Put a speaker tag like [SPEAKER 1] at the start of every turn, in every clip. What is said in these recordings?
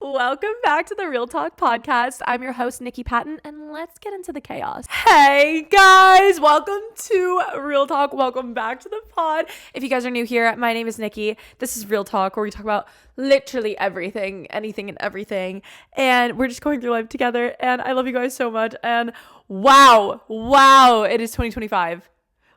[SPEAKER 1] Welcome back to the Real Talk podcast. I'm your host, Niki Patton, and let's get into the chaos. Hey guys, welcome to Real Talk. Welcome back to the pod. If you guys are new here, my name is Niki. This is Real Talk, where we talk about literally everything, anything and everything. And we're just going through life together. And I love you guys so much. And wow, it is 2025.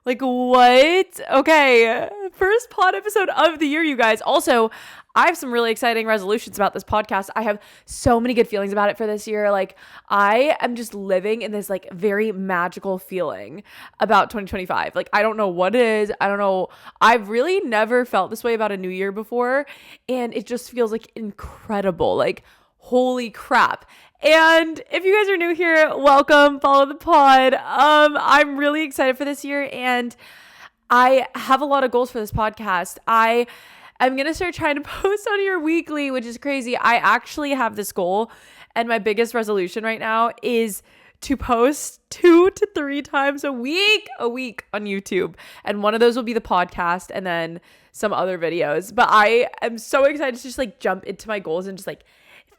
[SPEAKER 1] Like, what? Okay, first pod episode of the year, you guys. Also, I have some really exciting resolutions about this podcast. I have so many good feelings about it for this year. Like, I am just living in this, like, very magical feeling about 2025. Like, I don't know what it is. I don't know. I've really never felt this way about a new year before. And it just feels, like, incredible. Like, holy crap. And if you guys are new here, welcome, follow the pod. I'm really excited for this year, and I have a lot of goals for this podcast. I'm going to start trying to post on here weekly, which is crazy. I actually have this goal, and my biggest resolution right now is to post 2 to 3 times a week on YouTube. And one of those will be the podcast and then some other videos. But I am so excited to just like jump into my goals and just like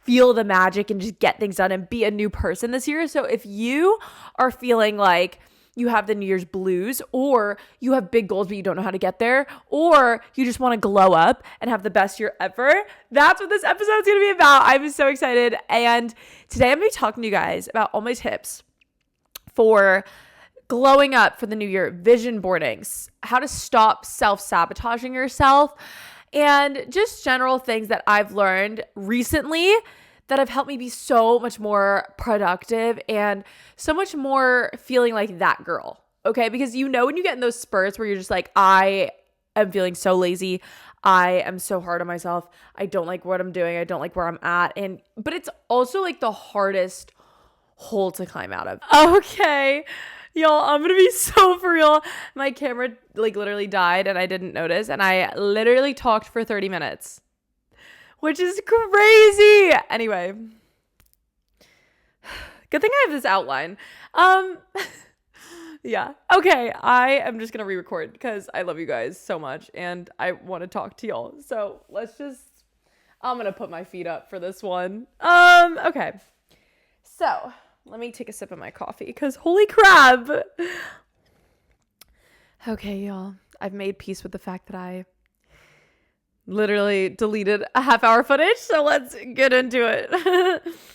[SPEAKER 1] feel the magic and just get things done and be a new person this year. So if you are feeling like you have the New Year's blues, or you have big goals but you don't know how to get there, or you just want to glow up and have the best year ever, that's what this episode is going to be about. I'm so excited. And today I'm going to be talking to you guys about all my tips for glowing up for the new year, vision boardings, how to stop self-sabotaging yourself, and just general things that I've learned recently that have helped me be so much more productive and so much more feeling like that girl, okay? Because you know when you get in those spurts where you're just like, I am feeling so lazy, I am so hard on myself, I don't like what I'm doing, I don't like where I'm at, but it's also like the hardest hole to climb out of. Okay. Y'all, I'm gonna be so for real. My camera like literally died and I didn't notice, and I literally talked for 30 minutes, which is crazy. Anyway, good thing I have this outline. Yeah. Okay, I am just gonna re-record because I love you guys so much and I want to talk to y'all. So I'm gonna put my feet up for this one. Okay. So let me take a sip of my coffee because holy crap. Okay, y'all. I've made peace with the fact that I literally deleted a half-hour footage, so let's get into it.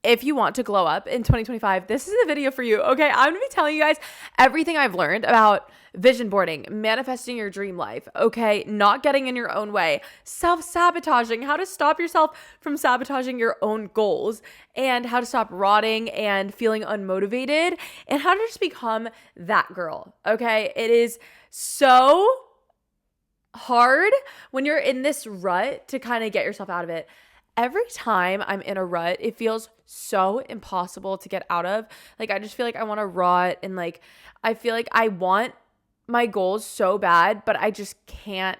[SPEAKER 1] If you want to glow up in 2025, this is the video for you. Okay, I'm gonna be telling you guys everything I've learned about vision boarding, manifesting your dream life, okay, not getting in your own way, self-sabotaging, how to stop yourself from sabotaging your own goals, and how to stop rotting and feeling unmotivated, and how to just become that girl, okay? It is so hard when you're in this rut to kind of get yourself out of it. Every time I'm in a rut, it feels so impossible to get out of. Like, I just feel like I want to rot, and like I feel like I want my goals so bad, but I just can't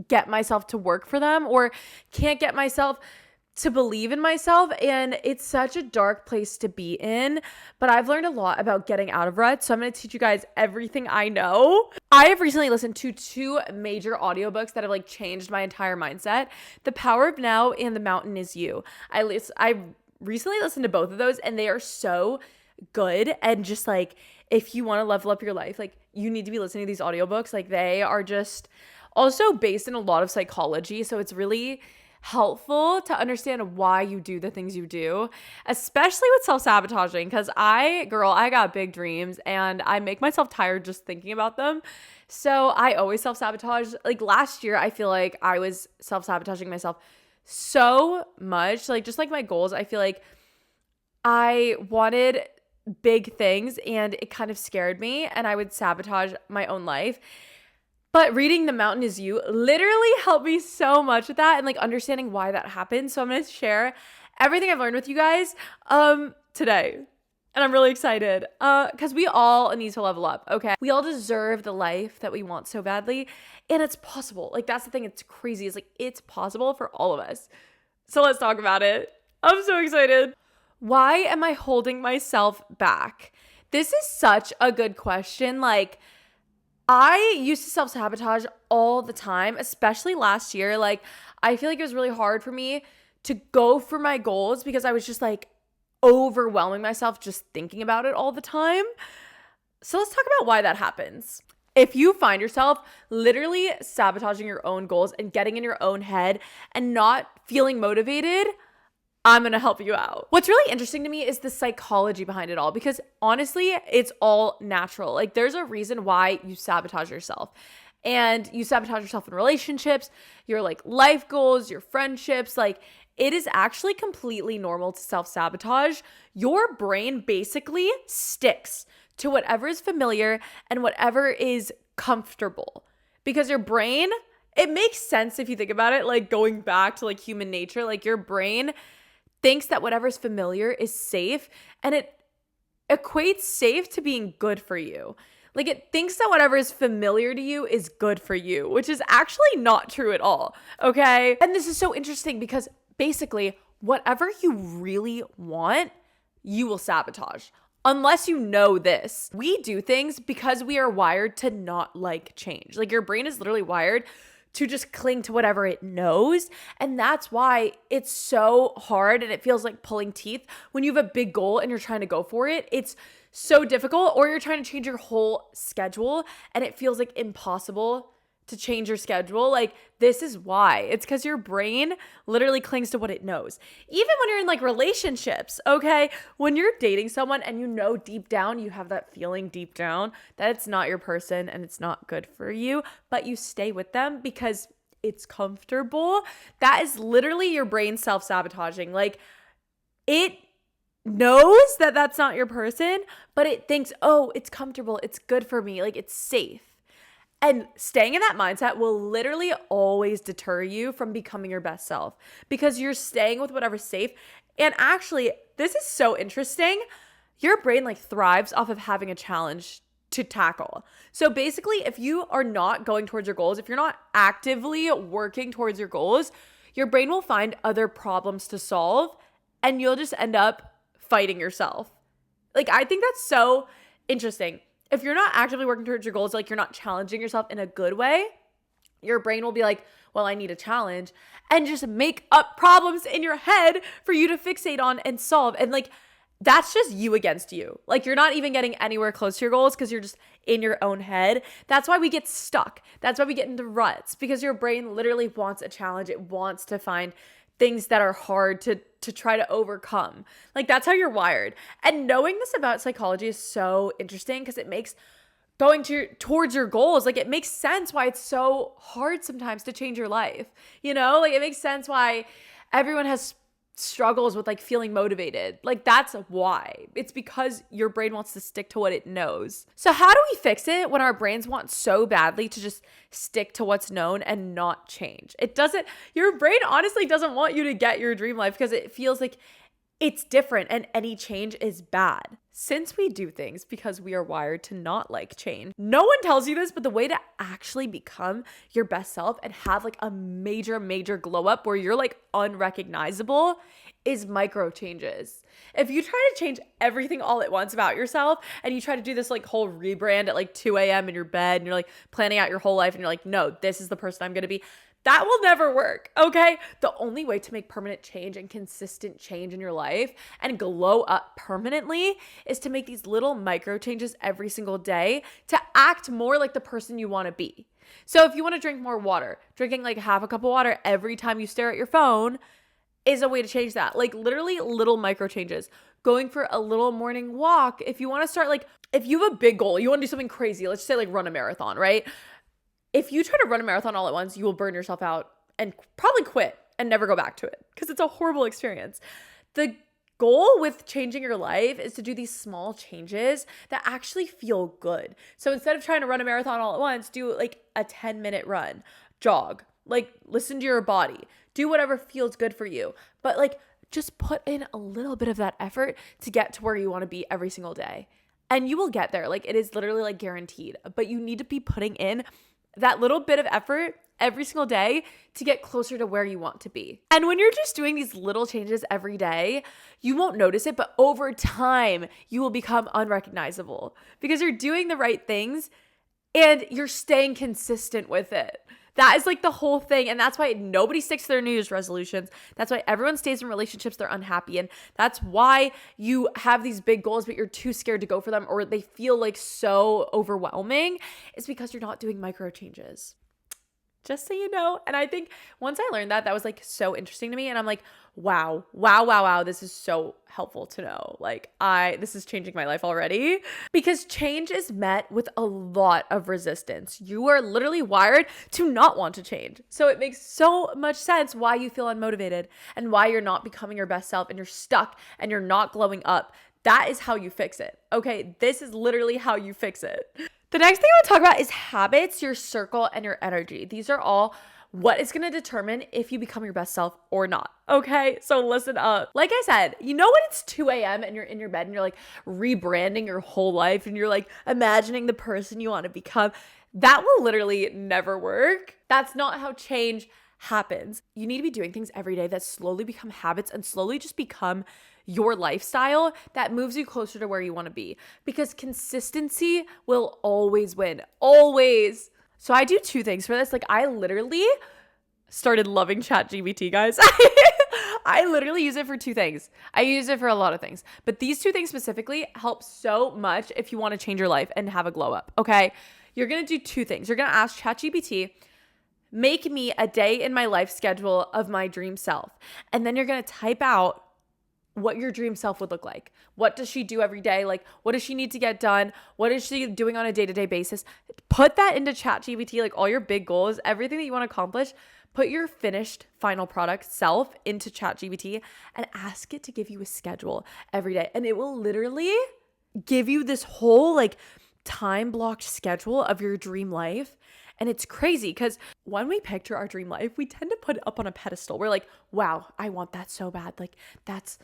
[SPEAKER 1] get myself to work for them, or can't get myself to believe in myself. And it's such a dark place to be in, but I've learned a lot about getting out of ruts. So I'm going to teach you guys everything I know. I have recently listened to 2 major audiobooks that have like changed my entire mindset. The Power of Now and The Mountain Is You. I recently listened to both of those, and they are so good. And just like, if you want to level up your life, like, you need to be listening to these audiobooks. Like, they are just also based in a lot of psychology. So it's really helpful to understand why you do the things you do, especially with self-sabotaging, because I got big dreams and I make myself tired just thinking about them. So I always self-sabotage. Like, last year, I feel like I was self-sabotaging myself so much. Like, just like my goals, I feel like I wanted big things and it kind of scared me, and I would sabotage my own life. But reading The Mountain Is You literally helped me so much with that and like understanding why that happened. So I'm going to share everything I've learned with you guys today. And I'm really excited because we all need to level up, okay? We all deserve the life that we want so badly, and it's possible. Like, that's the thing. It's crazy. It's like, it's possible for all of us. So let's talk about it. I'm so excited. Why am I holding myself back? This is such a good question. Like, I used to self-sabotage all the time, especially last year. Like, I feel like it was really hard for me to go for my goals because I was just like overwhelming myself just thinking about it all the time. So let's talk about why that happens. If you find yourself literally sabotaging your own goals and getting in your own head and not feeling motivated, I'm going to help you out. What's really interesting to me is the psychology behind it all, because honestly, it's all natural. Like there's a reason why you sabotage yourself. And you sabotage yourself in relationships, your like life goals, your friendships. Like it is actually completely normal to self-sabotage. Your brain basically sticks to whatever is familiar and whatever is comfortable, because your brain, it makes sense if you think about it, like going back to like human nature, like your brain thinks that whatever's familiar is safe, and it equates safe to being good for you. Like it thinks that whatever is familiar to you is good for you, which is actually not true at all, okay? And this is so interesting because basically whatever you really want, you will sabotage. Unless you know this. We do things because we are wired to not like change. Like your brain is literally wired to just cling to whatever it knows. And that's why it's so hard and it feels like pulling teeth when you have a big goal and you're trying to go for it. It's so difficult, or you're trying to change your whole schedule and it feels like impossible to change your schedule. Like this is why. It's because your brain literally clings to what it knows. Even when you're in like relationships, okay? When you're dating someone and you know deep down, you have that feeling deep down that it's not your person and it's not good for you, but you stay with them because it's comfortable. That is literally your brain self-sabotaging. Like it knows that that's not your person, but it thinks, oh, it's comfortable, it's good for me, like it's safe. And staying in that mindset will literally always deter you from becoming your best self, because you're staying with whatever's safe. And actually, this is so interesting. Your brain like thrives off of having a challenge to tackle. So basically, if you are not going towards your goals, if you're not actively working towards your goals, your brain will find other problems to solve and you'll just end up fighting yourself. Like, I think that's so interesting. If you're not actively working towards your goals, like you're not challenging yourself in a good way, your brain will be like, well, I need a challenge, and just make up problems in your head for you to fixate on and solve. And like, that's just you against you. Like you're not even getting anywhere close to your goals because you're just in your own head. That's why we get stuck. That's why we get into ruts, because your brain literally wants a challenge. It wants to find things that are hard to try to overcome. Like that's how you're wired. And knowing this about psychology is so interesting because it makes going towards your goals, like it makes sense why it's so hard sometimes to change your life. You know, like it makes sense why everyone has struggles with like feeling motivated. Like that's why. It's because your brain wants to stick to what it knows. So how do we fix it when our brains want so badly to just stick to what's known and not change? Your brain honestly doesn't want you to get your dream life because it feels like it's different and any change is bad. Since we do things because we are wired to not like change, no one tells you this, but the way to actually become your best self and have like a major glow up where you're like unrecognizable is micro changes. If you try to change everything all at once about yourself and you try to do this like whole rebrand at like 2 a.m. in your bed and you're like planning out your whole life and you're like, no, this is the person I'm going to be. That will never work, okay? The only way to make permanent change and consistent change in your life and glow up permanently is to make these little micro changes every single day to act more like the person you want to be. So if you want to drink more water, drinking like half a cup of water every time you stare at your phone is a way to change that. Like literally little micro changes. Going for a little morning walk. If you want to start like, if you have a big goal, you want to do something crazy, let's say like run a marathon, right? If you try to run a marathon all at once, you will burn yourself out and probably quit and never go back to it because it's a horrible experience. The goal with changing your life is to do these small changes that actually feel good. So instead of trying to run a marathon all at once, do like a 10-minute run, jog, like listen to your body, do whatever feels good for you. But like just put in a little bit of that effort to get to where you want to be every single day. And you will get there. Like it is literally like guaranteed, but you need to be putting in that little bit of effort every single day to get closer to where you want to be. And when you're just doing these little changes every day, you won't notice it, but over time, you will become unrecognizable because you're doing the right things and you're staying consistent with it. That is like the whole thing. And that's why nobody sticks to their New Year's resolutions. That's why everyone stays in relationships they're unhappy in. That's why you have these big goals, but you're too scared to go for them, or they feel like so overwhelming. It's because you're not doing micro changes. Just so you know. And I think once I learned that was like so interesting to me. And I'm like, wow. This is so helpful to know. Like this is changing my life already, because change is met with a lot of resistance. You are literally wired to not want to change. So it makes so much sense why you feel unmotivated and why you're not becoming your best self and you're stuck and you're not glowing up. That is how you fix it. Okay. This is literally how you fix it. The next thing I want to talk about is habits, your circle, and your energy. These are all what is going to determine if you become your best self or not. Okay, so listen up. Like I said, you know when it's 2 a.m. and you're in your bed and you're like rebranding your whole life and you're like imagining the person you want to become? That will literally never work. That's not how change happens. You need to be doing things every day that slowly become habits and slowly just become your lifestyle that moves you closer to where you want to be, because consistency will always win. Always. So I do 2 things for this. Like I literally started loving ChatGPT, guys. I literally use it for 2 things. I use it for a lot of things, but these 2 things specifically help so much if you want to change your life and have a glow up. Okay. You're going to do 2 things. You're going to ask ChatGPT, make me a day in my life schedule of my dream self. And then you're going to type out what your dream self would look like. What does she do every day? Like, what does she need to get done? What is she doing on a day-to-day basis? Put that into ChatGPT, like all your big goals, everything that you want to accomplish. Put your finished final product self into ChatGPT and ask it to give you a schedule every day. And it will literally give you this whole like time blocked schedule of your dream life. And it's crazy because when we picture our dream life, we tend to put it up on a pedestal. We're like, wow, I want that so bad. Like that's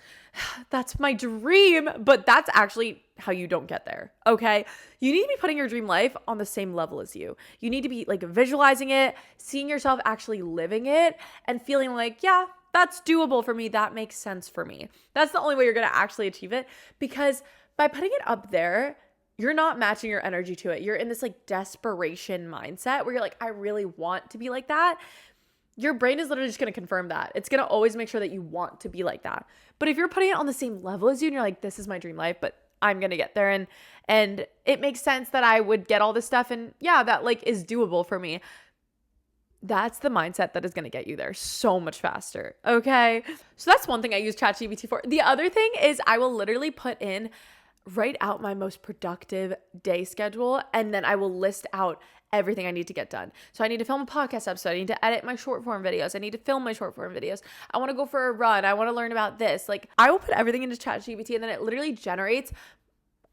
[SPEAKER 1] my dream. But that's actually how you don't get there. Okay. You need to be putting your dream life on the same level as you. You need to be like visualizing it, seeing yourself actually living it and feeling like, yeah, that's doable for me. That makes sense for me. That's the only way you're going to actually achieve it, because by putting it up there, you're not matching your energy to it. You're in this like desperation mindset where you're like, I really want to be like that. Your brain is literally just going to confirm that. It's going to always make sure that you want to be like that. But if you're putting it on the same level as you and you're like, this is my dream life, but I'm going to get there. And it makes sense that I would get all this stuff. And yeah, that like is doable for me. That's the mindset that is going to get you there so much faster. Okay. So that's one thing I use ChatGPT for. The other thing is I will literally write out my most productive day schedule, and then I will list out everything I need to get done. So I need to film a podcast episode. I need to edit my short form videos. I need to film my short form videos. I want to go for a run. I want to learn about this. Like I will put everything into ChatGPT, and then it literally generates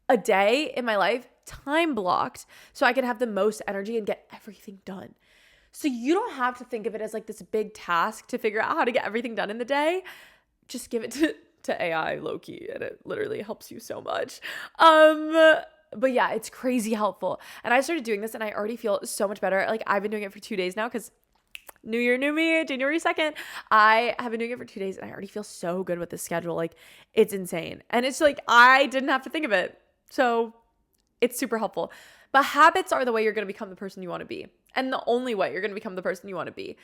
[SPEAKER 1] a day in my life time blocked so I can have the most energy and get everything done. So you don't have to think of it as like this big task to figure out how to get everything done in the day. Just give it to AI low-key, and it literally helps you so much. But yeah, it's crazy helpful. And I started doing this and I already feel so much better. Like I've been doing it for 2 days now because New Year, new me, January 2nd. I have been doing it for 2 days and I already feel so good with the schedule. Like it's insane. And it's like, I didn't have to think of it. So it's super helpful. But habits are the way you're going to become the person you want to be. And the only way you're going to become the person you want to be.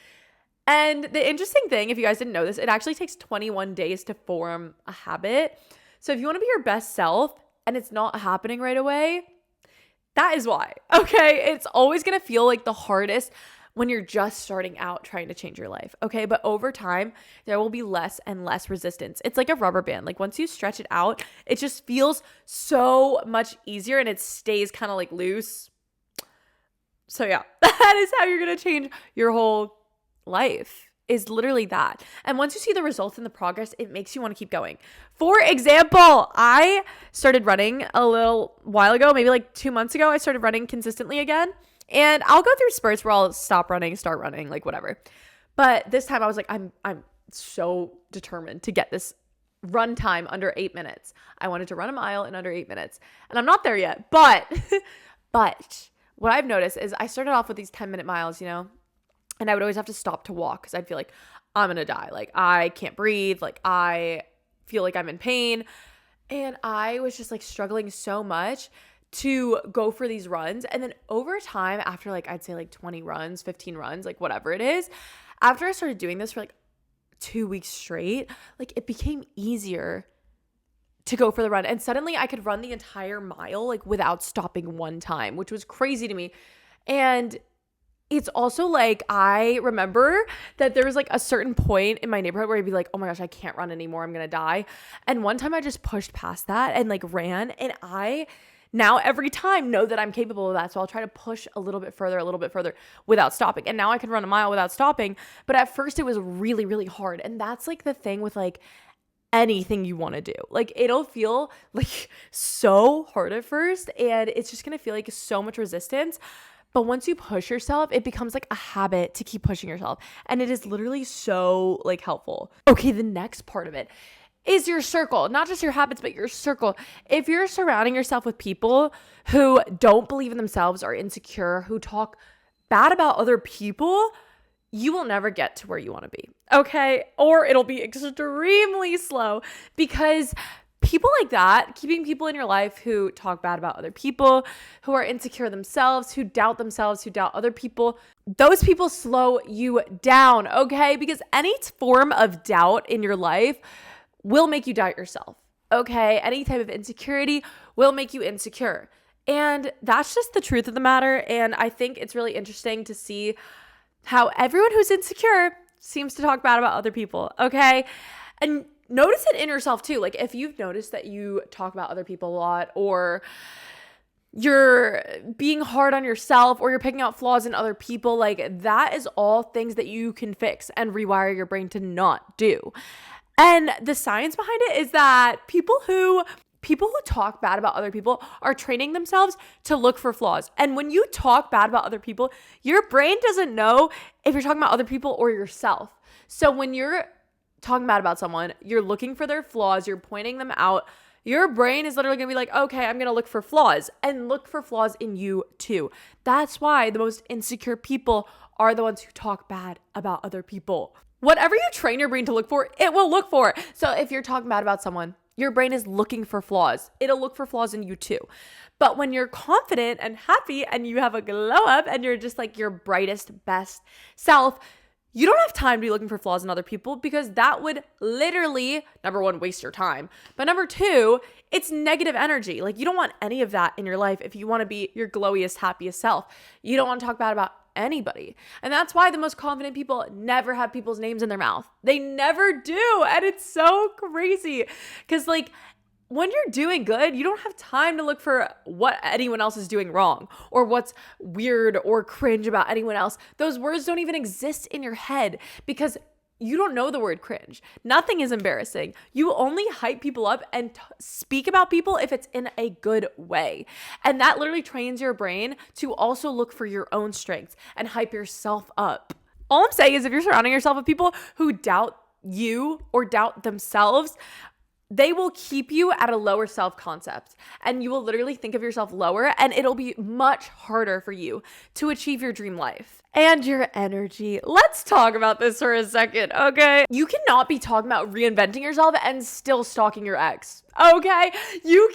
[SPEAKER 1] And the interesting thing, if you guys didn't know this, it actually takes 21 days to form a habit. So if you want to be your best self and it's not happening right away, that is why. Okay. It's always going to feel like the hardest when you're just starting out trying to change your life. Okay. But over time, there will be less and less resistance. It's like a rubber band. Like once you stretch it out, it just feels so much easier and it stays kind of like loose. So yeah, that is how you're going to change your whole life, is literally that. And once you see the results and the progress, it makes you want to keep going. For example, I started running a little while ago, maybe like 2 months ago. I started running consistently again, and I'll go through spurts where I'll stop running, start running, like whatever. But this time I was like, I'm so determined to get this run time under 8 minutes. I wanted to run a mile in under 8 minutes, and I'm not there yet. But what I've noticed is I started off with these 10-minute miles, and I would always have to stop to walk because I'd feel like I'm going to die. Like I can't breathe. Like I feel like I'm in pain. And I was just like struggling so much to go for these runs. And then over time, after like, I'd say like 20 runs, 15 runs, like whatever it is, after I started doing this for like 2 weeks straight, like it became easier to go for the run. And suddenly I could run the entire mile like without stopping one time, which was crazy to me. And it's also like, I remember that there was like a certain point in my neighborhood where I'd be like, oh my gosh, I can't run anymore. I'm going to die. And one time I just pushed past that and like ran. And I now every time know that I'm capable of that. So I'll try to push a little bit further without stopping. And now I can run a mile without stopping. But at first it was really, really hard. And that's like the thing with like anything you want to do. Like it'll feel like so hard at first. And it's just going to feel like so much resistance. But once you push yourself, it becomes like a habit to keep pushing yourself. And it is literally so like helpful. Okay, the next part of it is your circle, not just your habits, but your circle. If you're surrounding yourself with people who don't believe in themselves, are insecure, who talk bad about other people, you will never get to where you want to be. Okay? Or it'll be extremely slow, because people like that, keeping people in your life who talk bad about other people, who are insecure themselves, who doubt other people, those people slow you down, okay? Because any form of doubt in your life will make you doubt yourself, okay? Any type of insecurity will make you insecure. And that's just the truth of the matter. And I think it's really interesting to see how everyone who's insecure seems to talk bad about other people, okay? And notice it in yourself too. Like if you've noticed that you talk about other people a lot, or you're being hard on yourself, or you're picking out flaws in other people, like that is all things that you can fix and rewire your brain to not do. And the science behind it is that people who talk bad about other people are training themselves to look for flaws. And when you talk bad about other people, your brain doesn't know if you're talking about other people or yourself. So when you're talking bad about someone, you're looking for their flaws, you're pointing them out, your brain is literally gonna be like, okay, I'm gonna look for flaws, and look for flaws in you too. That's why the most insecure people are the ones who talk bad about other people. Whatever you train your brain to look for, it will look for. So if you're talking bad about someone, your brain is looking for flaws. It'll look for flaws in you too. But when you're confident and happy and you have a glow up and you're just like your brightest, best self, you don't have time to be looking for flaws in other people, because that would literally, number one, waste your time. But number two, it's negative energy. Like you don't want any of that in your life if you want to be your glowiest, happiest self. You don't want to talk bad about anybody. And that's why the most confident people never have people's names in their mouth. They never do. And it's so crazy, because like when you're doing good, you don't have time to look for what anyone else is doing wrong, or what's weird or cringe about anyone else. Those words don't even exist in your head, because you don't know the word cringe. Nothing is embarrassing. You only hype people up and speak about people if it's in a good way. And that literally trains your brain to also look for your own strengths and hype yourself up. All I'm saying is, if you're surrounding yourself with people who doubt you or doubt themselves, they will keep you at a lower self-concept, and you will literally think of yourself lower, and it'll be much harder for you to achieve your dream life. And your energy. Let's talk about this for a second, okay? You cannot be talking about reinventing yourself and still stalking your ex, okay? You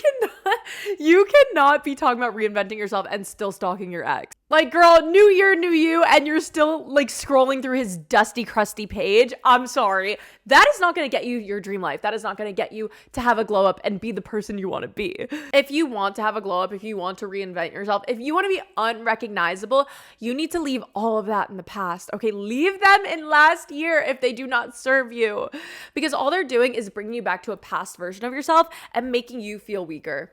[SPEAKER 1] cannot be talking about reinventing yourself and still stalking your ex. Like, girl, new year, new you, and you're still like scrolling through his dusty, crusty page. I'm sorry. That is not going to get you your dream life. That is not going to get you to have a glow up and be the person you want to be. If you want to have a glow up, if you want to reinvent yourself, if you want to be unrecognizable, you need to leave all of that in the past. Okay, leave them in last year if they do not serve you, because all they're doing is bringing you back to a past version of yourself and making you feel weaker.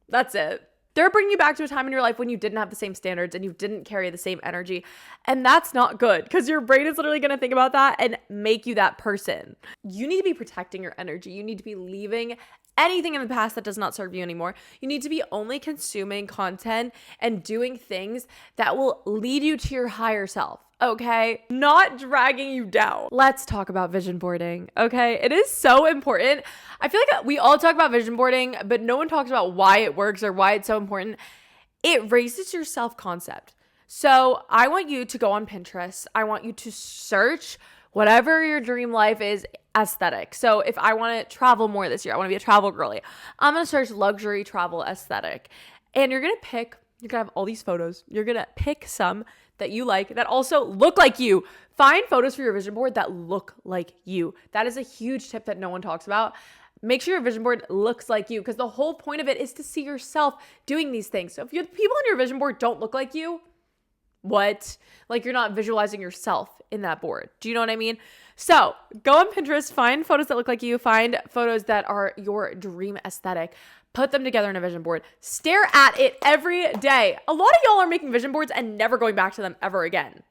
[SPEAKER 1] That's it. They're bringing you back to a time in your life when you didn't have the same standards and you didn't carry the same energy. And that's not good, because your brain is literally going to think about that and make you that person. You need to be protecting your energy. You need to be leaving anything in the past that does not serve you anymore. You need to be only consuming content and doing things that will lead you to your higher self. Okay, not dragging you down. Let's talk about vision boarding. Okay, it is so important. I feel like we all talk about vision boarding, but no one talks about why it works or why it's so important. It raises your self-concept. So I want you to go on Pinterest. I want you to search whatever your dream life is aesthetic. So if I want to travel more this year, I want to be a travel girly, I'm going to search luxury travel aesthetic. And you're going to have all these photos. You're going to pick some that you like that also look like you. Find photos for your vision board that look like you. That is a huge tip that no one talks about. Make sure your vision board looks like you, because the whole point of it is to see yourself doing these things. So if you, people on your vision board don't look like you, what? Like, you're not visualizing yourself in that board. Do you know what I mean? So go on Pinterest, find photos that look like you, find photos that are your dream aesthetic, put them together in a vision board, stare at it every day. A lot of y'all are making vision boards and never going back to them ever again.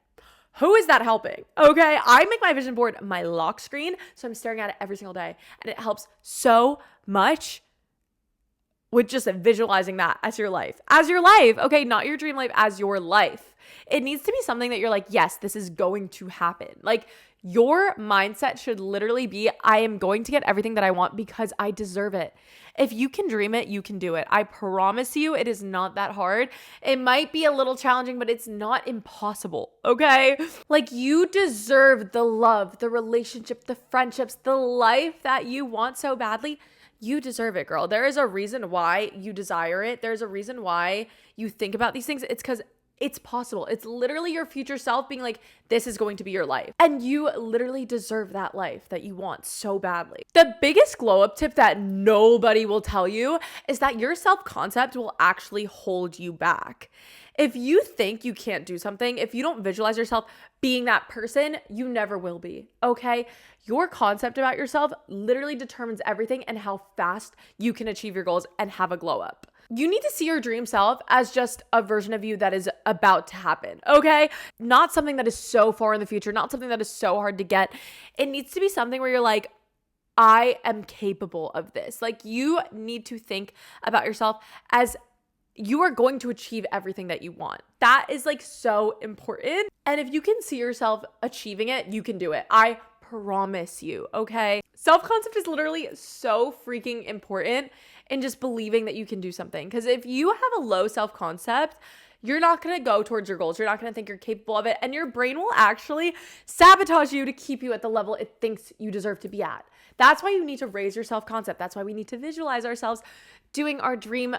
[SPEAKER 1] Who is that helping? Okay, I make my vision board my lock screen, so I'm staring at it every single day, and it helps so much with just visualizing that as your life. As your life, okay, not your dream life, as your life. It needs to be something that you're like, yes, this is going to happen. Like, your mindset should literally be, I am going to get everything that I want because I deserve it. If you can dream it, you can do it. I promise you, it is not that hard. It might be a little challenging, but it's not impossible, okay? Like, you deserve the love, the relationship, the friendships, the life that you want so badly. You deserve it, girl. There is a reason why you desire it. There's a reason why you think about these things. It's because it's possible. It's literally your future self being like, this is going to be your life. And you literally deserve that life that you want so badly. The biggest glow up tip that nobody will tell you is that your self-concept will actually hold you back. If you think you can't do something, if you don't visualize yourself being that person, you never will be, okay? Your concept about yourself literally determines everything and how fast you can achieve your goals and have a glow up. You need to see your dream self as just a version of you that is about to happen, okay? Not something that is so far in the future, not something that is so hard to get. It needs to be something where you're like, I am capable of this. Like, you need to think about yourself as you are going to achieve everything that you want. That is like so important. And if you can see yourself achieving it, you can do it. I promise you, okay? Self-concept is literally so freaking important in just believing that you can do something. Because if you have a low self-concept, you're not going to go towards your goals. You're not going to think you're capable of it. And your brain will actually sabotage you to keep you at the level it thinks you deserve to be at. That's why you need to raise your self-concept. That's why we need to visualize ourselves doing our dream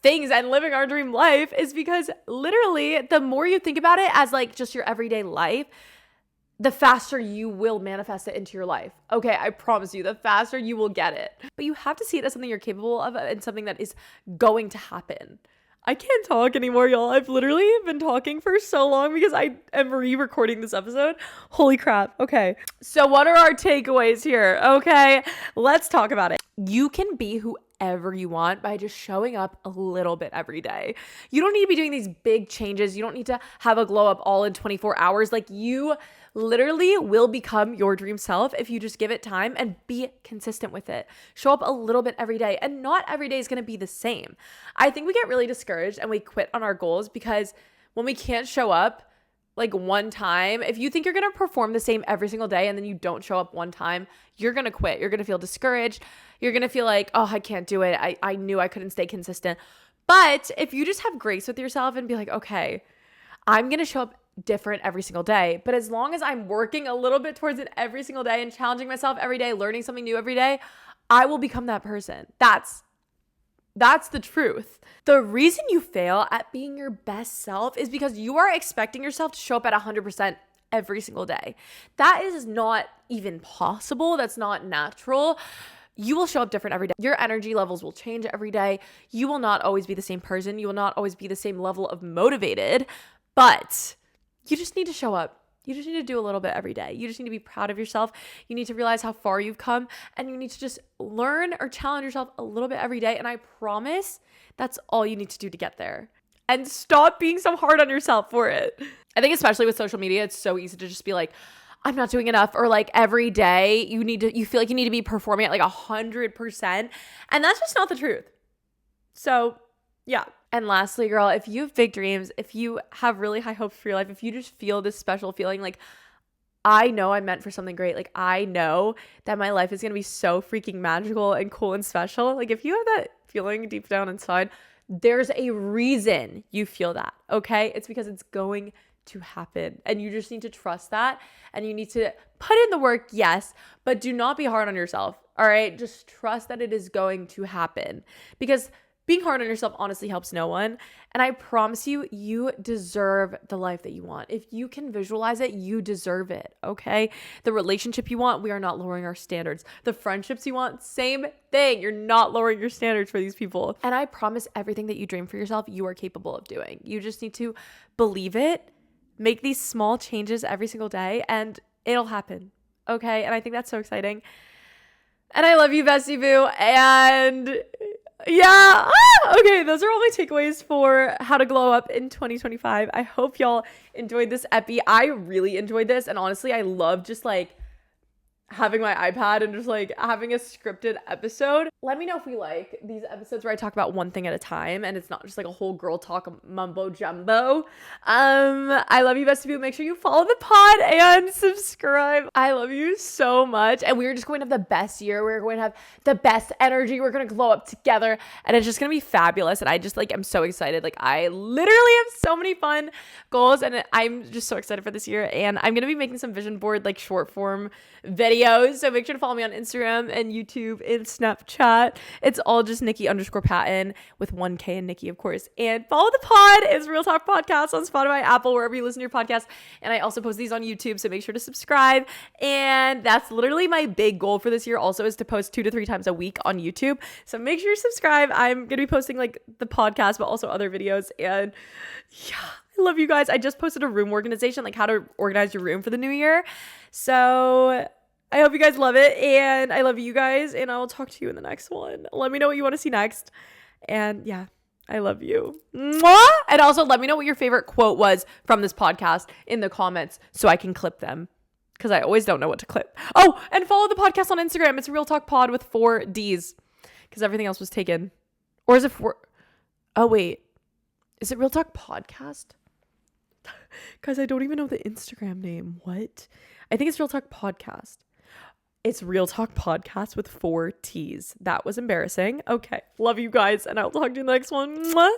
[SPEAKER 1] things and living our dream life, is because literally the more you think about it as like just your everyday life, the faster you will manifest it into your life. Okay, I promise you, the faster you will get it. But you have to see it as something you're capable of and something that is going to happen. I can't talk anymore, y'all. I've literally been talking for so long because I am re-recording this episode. Holy crap. Okay. So what are our takeaways here? Okay, let's talk about it. You can be whoever you want by just showing up a little bit every day. You don't need to be doing these big changes. You don't need to have a glow up all in 24 hours. Like, you literally will become your dream self if you just give it time and be consistent with it. Show up a little bit every day, and not every day is going to be the same. I think we get really discouraged and we quit on our goals because when we can't show up like one time, if you think you're going to perform the same every single day and then you don't show up one time, you're going to quit. You're going to feel discouraged. You're going to feel like, oh, I can't do it. I knew I couldn't stay consistent. But if you just have grace with yourself and be like, okay, I'm going to show up different every single day. But as long as I'm working a little bit towards it every single day and challenging myself every day, learning something new every day, I will become that person. That's the truth. The reason you fail at being your best self is because you are expecting yourself to show up at 100% every single day. That is not even possible. That's not natural. You will show up different every day. Your energy levels will change every day. You will not always be the same person. You will not always be the same level of motivated, but you just need to show up. You just need to do a little bit every day. You just need to be proud of yourself. You need to realize how far you've come, and you need to just learn or challenge yourself a little bit every day. And I promise that's all you need to do to get there. And stop being so hard on yourself for it. I think especially with social media, it's so easy to just be like, I'm not doing enough, or like every day you feel like you need to be performing at like 100%. And that's just not the truth. So yeah. And lastly, girl, if you have big dreams, if you have really high hopes for your life, if you just feel this special feeling like, I know I'm meant for something great. Like, I know that my life is going to be so freaking magical and cool and special. Like, if you have that feeling deep down inside, there's a reason you feel that, okay? It's because it's going to happen. And you just need to trust that. And you need to put in the work, yes, but do not be hard on yourself, all right? Just trust that it is going to happen. Because being hard on yourself honestly helps no one. And I promise you, you deserve the life that you want. If you can visualize it, you deserve it, okay? The relationship you want, we are not lowering our standards. The friendships you want, same thing. You're not lowering your standards for these people. And I promise everything that you dream for yourself, you are capable of doing. You just need to believe it, make these small changes every single day, and it'll happen, okay? And I think that's so exciting. And I love you, Bestie Boo. And yeah. Okay, those are all my takeaways for how to glow up in 2025. I hope y'all enjoyed this epi. I really enjoyed this. And honestly, I love just like having my iPad and just like having a scripted episode. Let me know if we like these episodes where I talk about one thing at a time and it's not just like a whole girl talk mumbo jumbo. I love you, Bestie Boo. Make sure you follow the pod and subscribe. I love you so much. And we're just going to have the best year. We're going to have the best energy. We're going to glow up together and it's just going to be fabulous. And I just like, I'm so excited. Like I literally have so many fun goals and I'm just so excited for this year. And I'm going to be making some vision board, like short form videos. So make sure to follow me on Instagram and YouTube and Snapchat. It's all just Niki_Patton with 1K and Niki, of course. And follow the pod. It's Real Talk Podcast on Spotify, Apple, wherever you listen to your podcast. And I also post these on YouTube, so make sure to subscribe. And that's literally my big goal for this year also, is to post 2 to 3 times a week on YouTube. So make sure you subscribe. I'm going to be posting like the podcast, but also other videos. And yeah, I love you guys. I just posted a room organization, like how to organize your room for the new year. So I hope you guys love it, and I love you guys, and I will talk to you in the next one. Let me know what you want to see next. And yeah, I love you. Mwah! And also let me know what your favorite quote was from this podcast in the comments so I can clip them, because I always don't know what to clip. Oh, and follow the podcast on Instagram. It's Real Talk Pod with 4 Ds, because everything else was taken. Or is it 4? Oh, wait. Is it Real Talk Podcast? Guys, I don't even know the Instagram name. What? I think it's Real Talk Podcast. It's Real Talk Podcast with 4 T's. That was embarrassing. Okay. Love you guys, and I'll talk to you in the next one. Mwah.